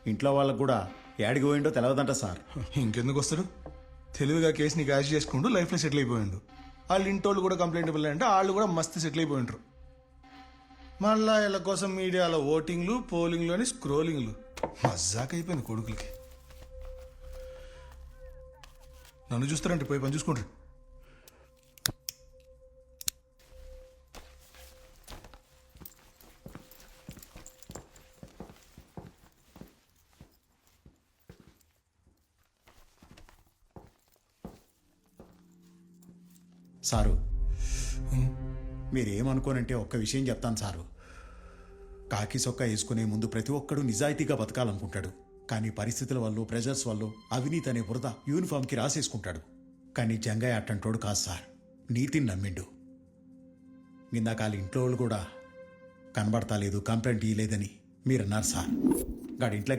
ఇంట్లో వాళ్ళకు కూడా ఏడికి పోయిండో తెలియదంట సార్. ఇంకెందుకు వస్తాడు? తెలివిగా కేసుని క్యాష్ చేసుకుంటూ లైఫ్లో సెటిల్ అయిపోయిండు. వాళ్ళ ఇంటోళ్ళు కూడా కంప్లైంట్ అంటే వాళ్ళు కూడా మస్తు సెటిల్ అయిపోయింటారు. మళ్ళా వీళ్ళ కోసం మీడియాలో ఓటింగ్లు, పోలింగ్లు అని స్క్రోలింగ్లు మజాక్ అయిపోయింది కొడుకులకి. నన్ను చూస్తారంటే పోయి పని చూసుకుంటారు. సారు, మీరేమనుకోనంటే ఒక్క విషయం చెప్తాను సారు. కాకి సొక్క వేసుకునే ముందు ప్రతి ఒక్కడు నిజాయితీగా బతకాలనుకుంటాడు. కానీ పరిస్థితుల వల్ల, ప్రెజర్స్ వల్ల అవినీతి అనే బురద యూనిఫామ్కి రాసేసుకుంటాడు. కానీ జంగయ్య అట్టంటోడు కాదు సార్, నీతిని నమ్మిండు. ఇందాక వాళ్ళ ఇంట్లో వాళ్ళు కూడా కనబడతా లేదు, కంప్లైంట్ ఇయ్యలేదని మీరన్నారు సార్. గాడి ఇంట్లో